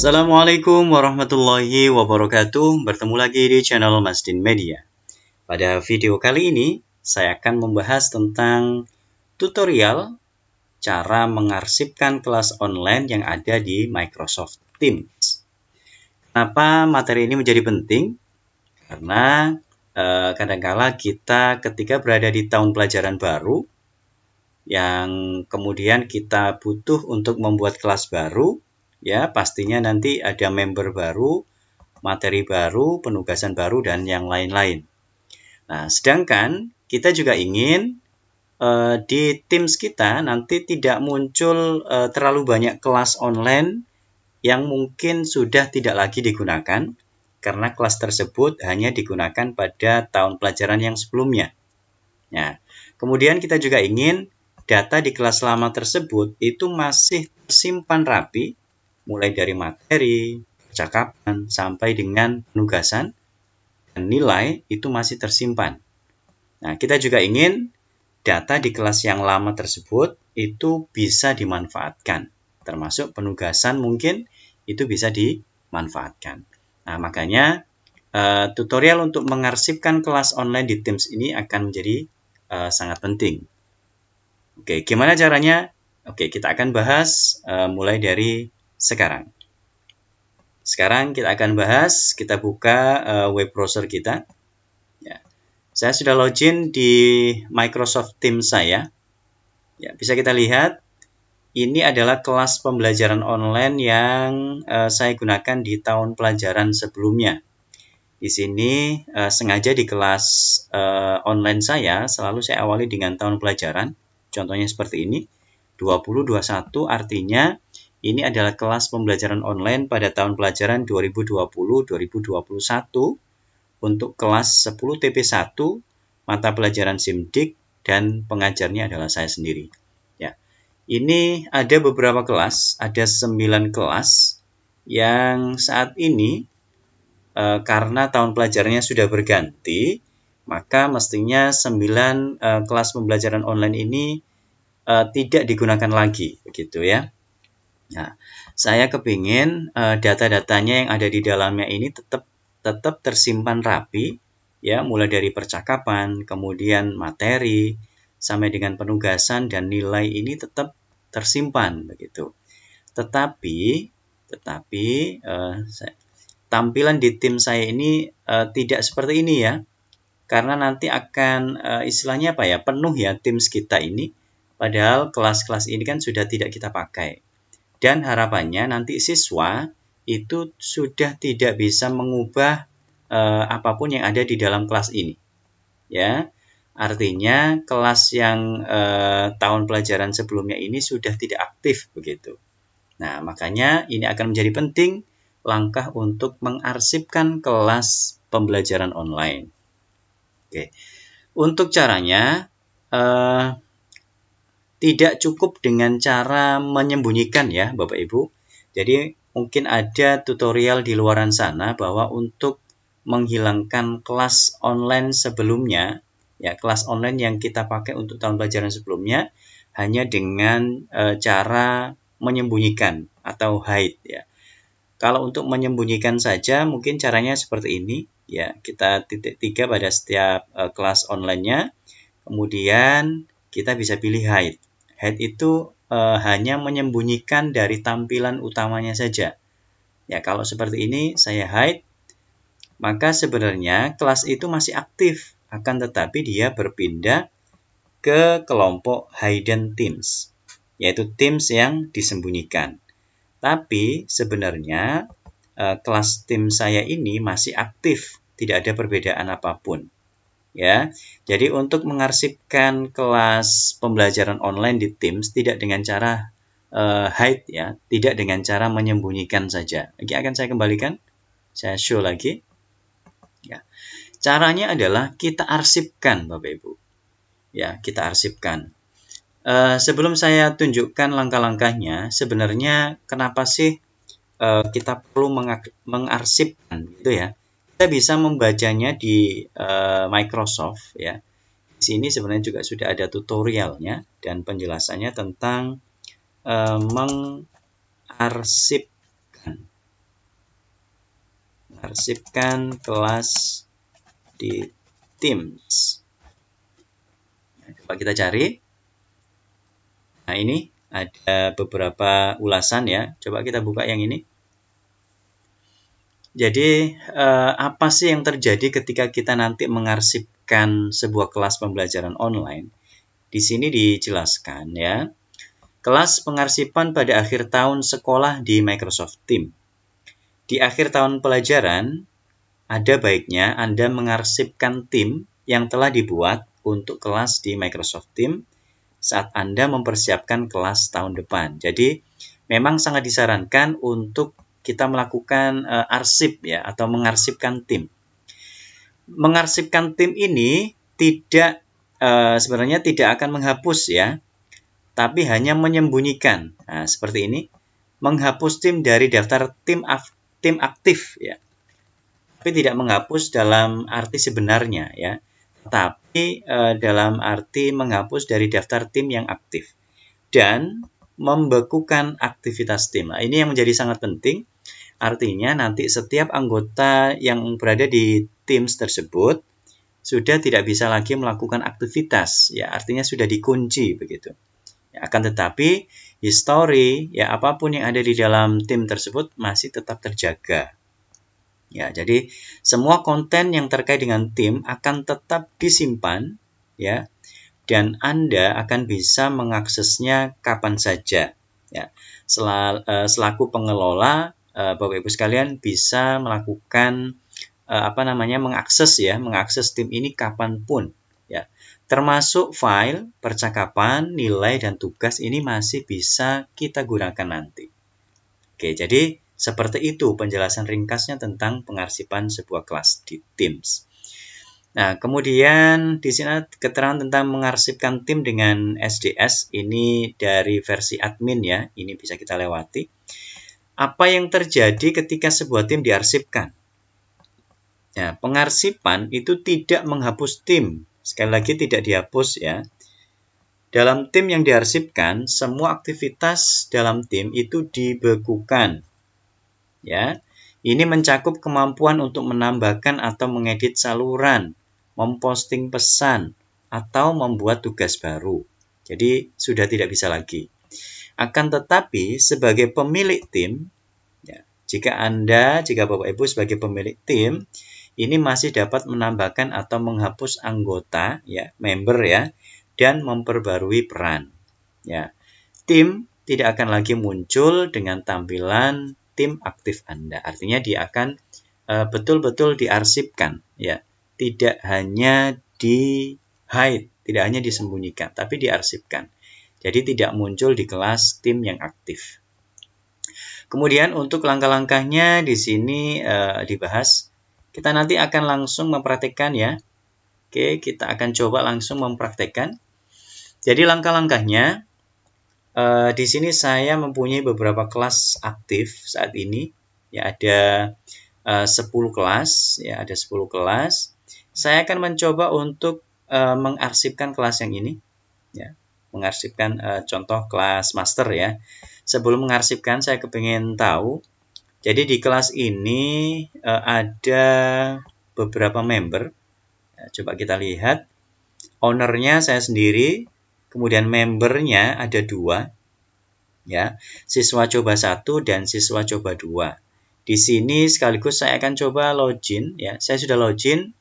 Assalamualaikum warahmatullahi wabarakatuh. Bertemu lagi di channel Masdin Media. Pada video kali ini, saya akan membahas tentang tutorial cara mengarsipkan kelas online yang ada di Microsoft Teams. Kenapa materi ini menjadi penting? Karena kadangkala kita ketika berada di tahun pelajaran baru, yang kemudian kita butuh untuk membuat kelas baru, ya pastinya nanti ada member baru, materi baru, penugasan baru, dan yang lain-lain. Nah, sedangkan kita juga ingin di Teams kita nanti tidak muncul terlalu banyak kelas online yang mungkin sudah tidak lagi digunakan, karena kelas tersebut hanya digunakan pada tahun pelajaran yang sebelumnya. Nah, kemudian kita juga ingin data di kelas lama tersebut itu masih tersimpan rapi, mulai dari materi, percakapan, sampai dengan penugasan, dan nilai itu masih tersimpan. Nah, kita juga ingin data di kelas yang lama tersebut itu bisa dimanfaatkan, termasuk penugasan mungkin itu bisa dimanfaatkan. Nah, makanya tutorial untuk mengarsipkan kelas online di Teams ini akan menjadi sangat penting. Oke, gimana caranya? Oke, kita akan bahas mulai dari sekarang. Sekarang kita akan bahas, kita buka web browser kita. Ya. Saya sudah login di Microsoft Teams saya. Ya, bisa kita lihat, ini adalah kelas pembelajaran online yang saya gunakan di tahun pelajaran sebelumnya. Di sini sengaja di kelas online saya selalu saya awali dengan tahun pelajaran. Contohnya seperti ini, 2021 artinya ini adalah kelas pembelajaran online pada tahun pelajaran 2020-2021 untuk kelas 10 TP1, mata pelajaran SIMDIK, dan pengajarnya adalah saya sendiri. Ya. Ini ada beberapa kelas, ada 9 kelas yang saat ini karena tahun pelajarannya sudah berganti, maka mestinya 9 kelas pembelajaran online ini tidak digunakan lagi, begitu ya. Nah, saya kepingin data-datanya yang ada di dalamnya ini tetap tersimpan rapi, ya, mulai dari percakapan, kemudian materi, sampai dengan penugasan dan nilai ini tetap tersimpan, begitu. Tetapi tampilan di tim saya ini tidak seperti ini ya, karena nanti akan istilahnya apa ya, penuh ya Teams kita ini, padahal kelas-kelas ini kan sudah tidak kita pakai. Dan harapannya nanti siswa itu sudah tidak bisa mengubah apapun yang ada di dalam kelas ini. Ya, artinya kelas yang tahun pelajaran sebelumnya ini sudah tidak aktif begitu. Nah, makanya ini akan menjadi penting langkah untuk mengarsipkan kelas pembelajaran online. Oke, untuk caranya tidak cukup dengan cara menyembunyikan ya Bapak Ibu. Jadi mungkin ada tutorial di luaran sana bahwa untuk menghilangkan kelas online sebelumnya, ya kelas online yang kita pakai untuk tahun pelajaran sebelumnya hanya dengan cara menyembunyikan atau hide ya. Kalau untuk menyembunyikan saja mungkin caranya seperti ini ya, kita titik 3 pada setiap kelas online-nya, kemudian kita bisa pilih hide. Hide itu hanya menyembunyikan dari tampilan utamanya saja. Ya, kalau seperti ini saya hide, maka sebenarnya kelas itu masih aktif, akan tetapi dia berpindah ke kelompok hidden teams, yaitu teams yang disembunyikan. Tapi sebenarnya kelas tim saya ini masih aktif, tidak ada perbedaan apapun. Ya, jadi untuk mengarsipkan kelas pembelajaran online di Teams tidak dengan cara hide ya, tidak dengan cara menyembunyikan saja. Lagi akan saya kembalikan, saya show lagi. Ya, caranya adalah kita arsipkan, Bapak Ibu. Ya, kita arsipkan. Sebelum saya tunjukkan langkah-langkahnya, sebenarnya kenapa sih kita perlu mengarsipkan, gitu ya? Kita bisa membacanya di Microsoft ya. Di sini sebenarnya juga sudah ada tutorialnya dan penjelasannya tentang mengarsipkan. Arsipkan kelas di Teams. Coba kita cari. Nah, ini ada beberapa ulasan ya. Coba kita buka yang ini. Jadi, apa sih yang terjadi ketika kita nanti mengarsipkan sebuah kelas pembelajaran online? Di sini dijelaskan ya. Kelas pengarsipan pada akhir tahun sekolah di Microsoft Teams. Di akhir tahun pelajaran, ada baiknya Anda mengarsipkan tim yang telah dibuat untuk kelas di Microsoft Teams saat Anda mempersiapkan kelas tahun depan. Jadi, memang sangat disarankan untuk kita melakukan arsip ya, atau mengarsipkan tim. Mengarsipkan tim ini sebenarnya tidak akan menghapus ya, tapi hanya menyembunyikan. Nah, seperti ini, menghapus tim dari daftar tim aktif ya, tapi tidak menghapus dalam arti sebenarnya ya, tapi dalam arti menghapus dari daftar tim yang aktif dan membekukan aktivitas tim. Nah, ini yang menjadi sangat penting. Artinya nanti setiap anggota yang berada di Teams tersebut sudah tidak bisa lagi melakukan aktivitas ya, artinya sudah dikunci begitu. Ya, akan tetapi history ya, apapun yang ada di dalam tim tersebut masih tetap terjaga. Ya, jadi semua konten yang terkait dengan tim akan tetap disimpan ya, dan Anda akan bisa mengaksesnya kapan saja ya. Selaku pengelola, Bapak Ibu sekalian bisa melakukan mengakses tim ini kapanpun ya. Termasuk file, percakapan, nilai dan tugas ini masih bisa kita gunakan nanti. Oke, jadi seperti itu penjelasan ringkasnya tentang pengarsipan sebuah kelas di Teams. Nah, kemudian di sini keterangan tentang mengarsipkan tim dengan SDS ini dari versi admin ya, ini bisa kita lewati. Apa yang terjadi ketika sebuah tim diarsipkan? Ya, pengarsipan itu tidak menghapus tim. Sekali lagi tidak dihapus ya. Dalam tim yang diarsipkan, semua aktivitas dalam tim itu dibekukan. Ya, ini mencakup kemampuan untuk menambahkan atau mengedit saluran, memposting pesan, atau membuat tugas baru. Jadi sudah tidak bisa lagi. Akan tetapi sebagai pemilik tim, ya, jika Bapak Ibu sebagai pemilik tim, ini masih dapat menambahkan atau menghapus anggota, ya, member ya, dan memperbarui peran. Ya, tim tidak akan lagi muncul dengan tampilan tim aktif Anda. Artinya dia akan betul-betul diarsipkan, ya, tidak hanya di-hide, tidak hanya disembunyikan, tapi diarsipkan. Jadi tidak muncul di kelas tim yang aktif. Kemudian untuk langkah-langkahnya di sini dibahas. Kita nanti akan langsung mempraktekkan ya. Oke, kita akan coba langsung mempraktekkan. Jadi langkah-langkahnya di sini saya mempunyai beberapa kelas aktif saat ini. Ya, ada 10 kelas, ya, ada 10 kelas. Saya akan mencoba untuk mengarsipkan kelas yang ini, ya. Mengarsipkan contoh kelas master ya. Sebelum mengarsipkan saya kepingin tahu. Jadi di kelas ini ada beberapa member. Coba kita lihat. Ownernya saya sendiri, kemudian membernya ada 2. Ya, siswa coba 1 dan siswa coba 2. Di sini sekaligus saya akan coba login ya. Saya sudah login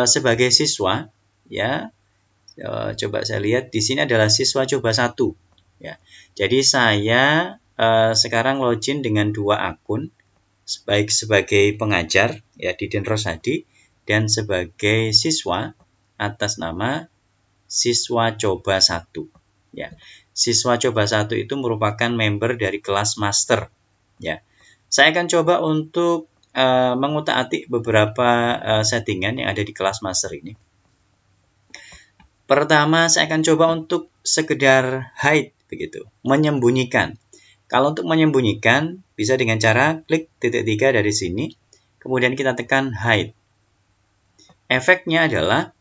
sebagai siswa ya. Coba saya lihat di sini adalah siswa coba 1 ya. Jadi saya sekarang login dengan 2 akun, baik sebagai pengajar ya di Deden Rosadi dan sebagai siswa atas nama siswa coba 1 ya. Siswa coba 1 itu merupakan member dari kelas master ya. Saya akan coba untuk mengutak-atik beberapa settingan yang ada di kelas master ini. Pertama, saya akan coba untuk sekedar hide begitu, menyembunyikan. Kalau untuk menyembunyikan bisa dengan cara klik titik 3 dari sini, kemudian kita tekan hide. Efeknya adalah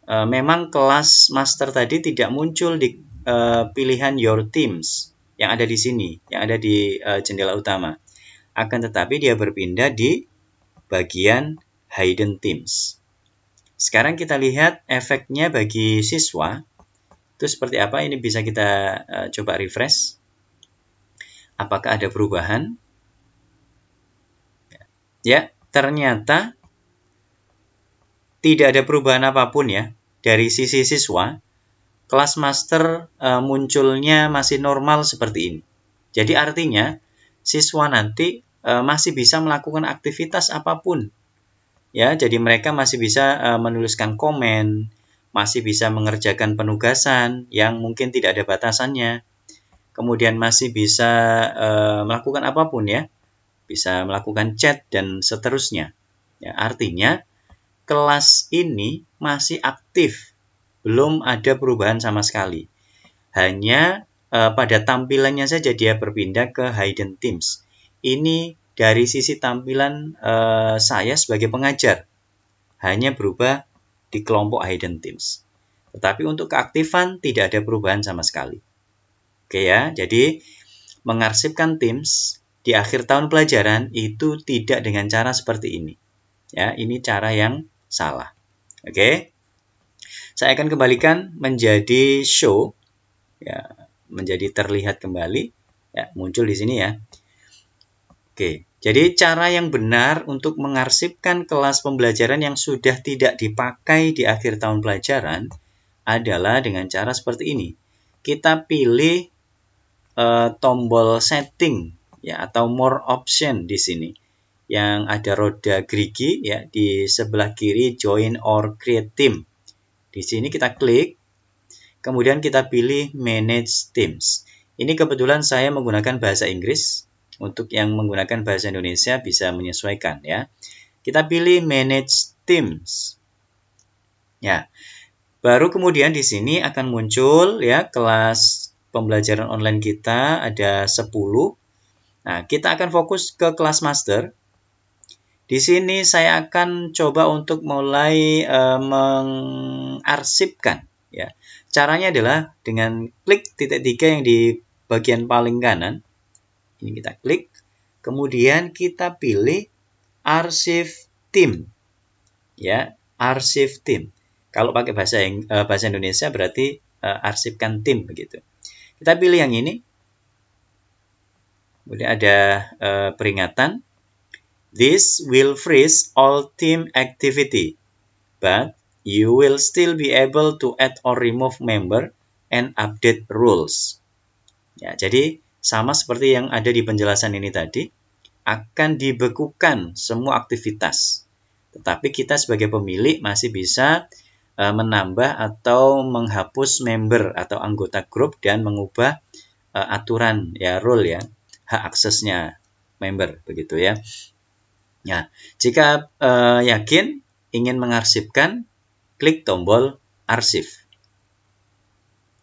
memang kelas master tadi tidak muncul di pilihan your teams yang ada di sini, yang ada di jendela utama. Akan tetapi dia berpindah di bagian hidden themes. Sekarang kita lihat efeknya bagi siswa. Itu seperti apa? Ini bisa kita coba refresh. Apakah ada perubahan? Ya, ternyata tidak ada perubahan apapun ya. Dari sisi siswa, kelas master munculnya masih normal seperti ini. Jadi artinya, siswa nanti masih bisa melakukan aktivitas apapun. Ya, jadi mereka masih bisa menuliskan komen, masih bisa mengerjakan penugasan yang mungkin tidak ada batasannya. Kemudian masih bisa melakukan apapun ya. Bisa melakukan chat dan seterusnya. Ya, artinya kelas ini masih aktif. Belum ada perubahan sama sekali. Hanya pada tampilannya saja dia berpindah ke hidden themes. Ini dari sisi tampilan saya sebagai pengajar. Hanya berubah di kelompok hidden themes. Tetapi untuk keaktifan tidak ada perubahan sama sekali. Oke ya, jadi mengarsipkan themes di akhir tahun pelajaran itu tidak dengan cara seperti ini. Ya, ini cara yang salah. Oke. Saya akan kembalikan menjadi show. Ya, menjadi terlihat kembali. Ya, muncul di sini ya. Oke. Jadi cara yang benar untuk mengarsipkan kelas pembelajaran yang sudah tidak dipakai di akhir tahun pelajaran adalah dengan cara seperti ini. Kita pilih tombol setting ya atau more option di sini. Yang ada roda gerigi ya di sebelah kiri join or create team. Di sini kita klik. Kemudian kita pilih manage teams. Ini kebetulan saya menggunakan bahasa Inggris. Untuk yang menggunakan bahasa Indonesia bisa menyesuaikan ya. Kita pilih manage teams. Ya. Baru kemudian di sini akan muncul ya kelas pembelajaran online kita ada 10. Nah, kita akan fokus ke kelas master. Di sini saya akan coba untuk mulai mengarsipkan ya. Caranya adalah dengan klik titik 3 yang di bagian paling kanan. Ini kita klik, kemudian kita pilih archive theme. Ya, archive theme. Kalau pakai bahasa Indonesia berarti arsipkan theme begitu. Kita pilih yang ini. Kemudian ada peringatan. This will freeze all theme activity, but you will still be able to add or remove member and update rules. Ya, jadi sama seperti yang ada di penjelasan ini tadi, akan dibekukan semua aktivitas. Tetapi kita sebagai pemilik masih bisa menambah atau menghapus member atau anggota grup dan mengubah aturan ya rule ya, hak aksesnya member begitu ya. Nah, jika yakin ingin mengarsipkan, klik tombol arsip.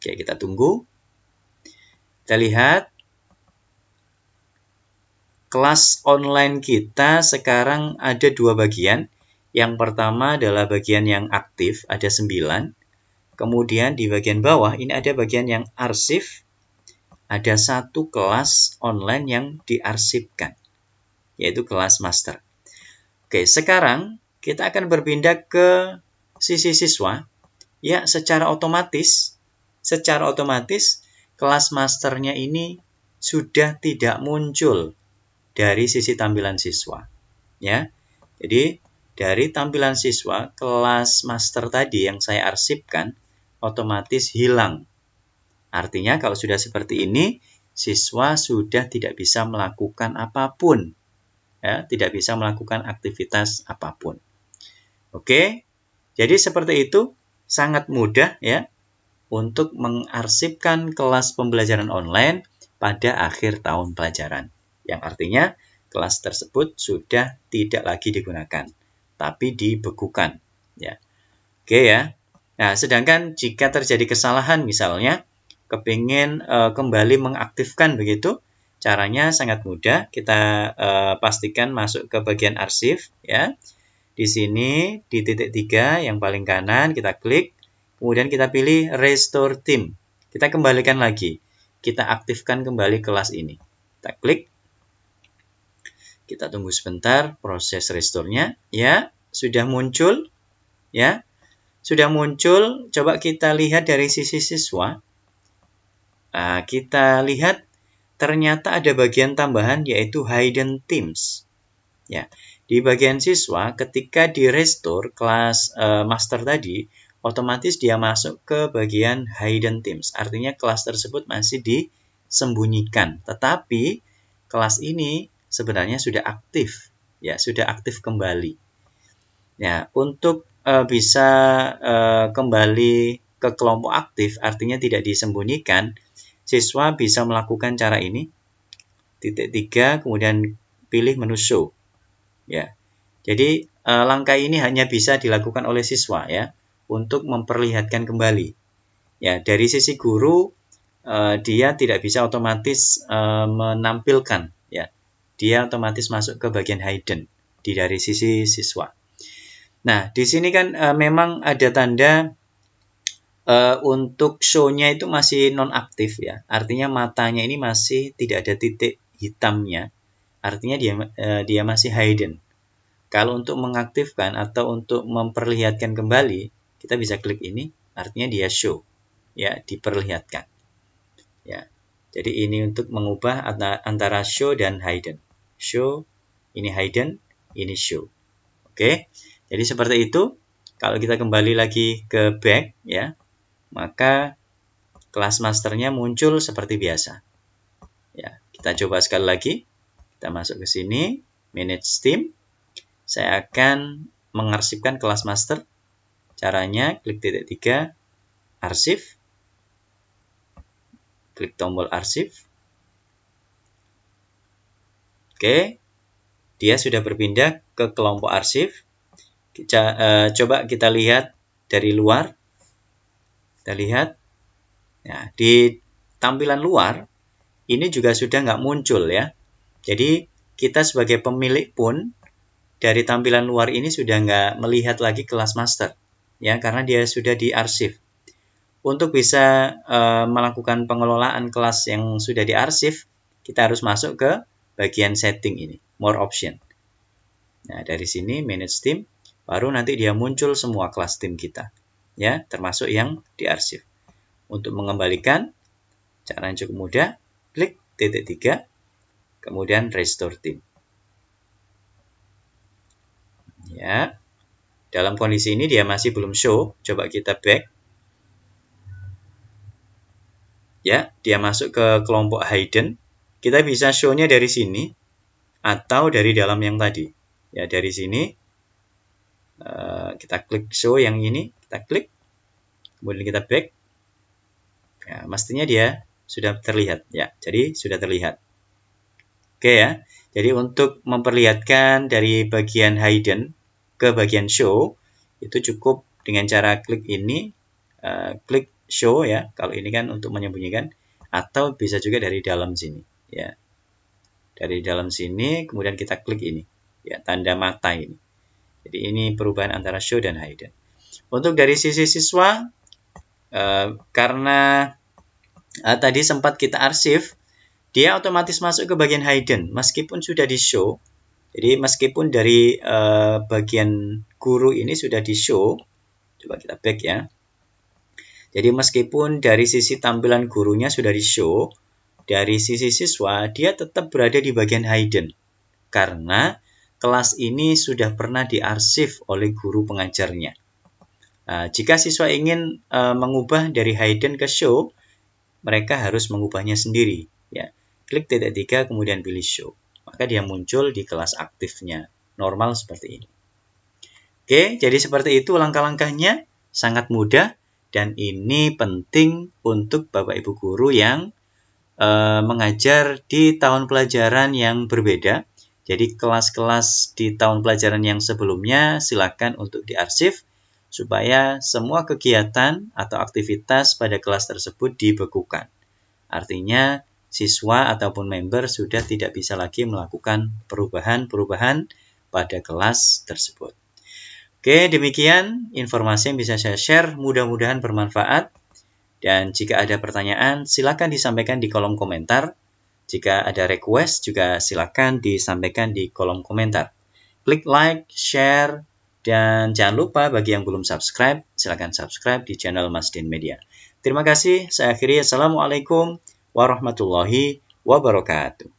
Oke, kita tunggu. Kita lihat kelas online kita sekarang ada 2 bagian. Yang pertama adalah bagian yang aktif, ada 9. Kemudian di bagian bawah ini ada bagian yang arsip. Ada 1 kelas online yang diarsipkan, yaitu kelas master. Oke, sekarang kita akan berpindah ke sisi siswa. Ya, secara otomatis kelas masternya ini sudah tidak muncul dari sisi tampilan siswa. Ya. Jadi, dari tampilan siswa, kelas master tadi yang saya arsipkan otomatis hilang. Artinya kalau sudah seperti ini, siswa sudah tidak bisa melakukan apapun. Ya, tidak bisa melakukan aktivitas apapun. Oke. Jadi seperti itu, sangat mudah ya untuk mengarsipkan kelas pembelajaran online pada akhir tahun pelajaran. Yang artinya kelas tersebut sudah tidak lagi digunakan, tapi dibekukan. Ya. Oke ya. Nah, sedangkan jika terjadi kesalahan misalnya, kepingin kembali mengaktifkan begitu, caranya sangat mudah. Kita pastikan masuk ke bagian arsip. Ya. Di sini di titik 3 yang paling kanan kita klik, kemudian kita pilih restore theme. Kita kembalikan lagi. Kita aktifkan kembali kelas ini. Kita klik. Kita tunggu sebentar proses restore-nya. Ya, sudah muncul. Ya, sudah muncul. Coba kita lihat dari sisi siswa. Kita lihat ternyata ada bagian tambahan yaitu hidden themes. Ya, di bagian siswa ketika di restore kelas master tadi, otomatis dia masuk ke bagian hidden themes. Artinya kelas tersebut masih disembunyikan. Tetapi kelas ini sebenarnya sudah aktif. Ya, sudah aktif kembali. Ya, untuk bisa kembali ke kelompok aktif, artinya tidak disembunyikan, siswa bisa melakukan cara ini. Titik 3, kemudian pilih menu show. Ya, jadi langkah ini hanya bisa dilakukan oleh siswa ya, untuk memperlihatkan kembali. Ya, dari sisi guru dia tidak bisa otomatis menampilkan ya. Dia otomatis masuk ke bagian hidden dari sisi siswa. Nah, di sini kan memang ada tanda untuk show-nya itu masih non-aktif ya. Artinya matanya ini masih tidak ada titik hitamnya. Artinya dia masih hidden. Kalau untuk mengaktifkan atau untuk memperlihatkan kembali, kita bisa klik ini, artinya dia show, ya, diperlihatkan. Ya. Jadi ini untuk mengubah antara show dan hidden. Show, ini hidden, ini show. Oke. Jadi seperti itu. Kalau kita kembali lagi ke back, ya, maka kelas masternya muncul seperti biasa. Ya, kita coba sekali lagi. Kita masuk ke sini, manage theme. Saya akan mengarsipkan kelas master. Caranya klik titik 3, arsip. Klik tombol arsip. Oke, dia sudah berpindah ke kelompok arsip. Coba kita lihat dari luar. Kita lihat, ya, di tampilan luar ini juga sudah nggak muncul ya. Jadi kita sebagai pemilik pun dari tampilan luar ini sudah nggak melihat lagi kelas master, ya, karena dia sudah diarsip. Untuk bisa melakukan pengelolaan kelas yang sudah diarsip, kita harus masuk ke bagian setting ini, more option. Nah, dari sini manage theme, baru nanti dia muncul semua kelas theme kita, ya, termasuk yang diarsip. Untuk mengembalikan, cara yang cukup mudah, klik titik 3, kemudian restore theme. Ya, dalam kondisi ini dia masih belum show. Coba kita back. Ya, dia masuk ke kelompok hidden. Kita bisa show-nya dari sini atau dari dalam yang tadi. Ya, dari sini kita klik show yang ini, kita klik, kemudian kita back. Ya, mestinya dia sudah terlihat. Ya, jadi sudah terlihat. Oke ya. Jadi untuk memperlihatkan dari bagian hidden ke bagian show, itu cukup dengan cara klik ini, klik show ya, kalau ini kan untuk menyembunyikan, atau bisa juga dari dalam sini ya. Dari dalam sini, kemudian kita klik ini, ya, tanda mata ini. Jadi ini perubahan antara show dan hidden. Untuk dari sisi siswa, karena tadi sempat kita arsip, dia otomatis masuk ke bagian hidden, meskipun sudah di show. Jadi meskipun dari bagian guru ini sudah di show, coba kita back ya. Jadi meskipun dari sisi tampilan gurunya sudah di show, dari sisi siswa dia tetap berada di bagian hidden. Karena kelas ini sudah pernah diarsip oleh guru pengajarnya. Jika siswa ingin mengubah dari hidden ke show, mereka harus mengubahnya sendiri. Ya. Klik titik 3 kemudian pilih show. Maka dia muncul di kelas aktifnya. Normal seperti ini. Oke, jadi seperti itu langkah-langkahnya. Sangat mudah. Dan ini penting untuk Bapak Ibu Guru yang mengajar di tahun pelajaran yang berbeda. Jadi kelas-kelas di tahun pelajaran yang sebelumnya silakan untuk diarsip. Supaya semua kegiatan atau aktivitas pada kelas tersebut dibekukan. Artinya siswa ataupun member sudah tidak bisa lagi melakukan perubahan-perubahan pada kelas tersebut. Oke, demikian informasi yang bisa saya share. Mudah-mudahan bermanfaat. Dan jika ada pertanyaan, silakan disampaikan di kolom komentar. Jika ada request juga silakan disampaikan di kolom komentar. Klik like, share, dan jangan lupa bagi yang belum subscribe, silakan subscribe di channel Masdin Media. Terima kasih, saya akhiri. Assalamualaikum warahmatullahi wabarakatuh.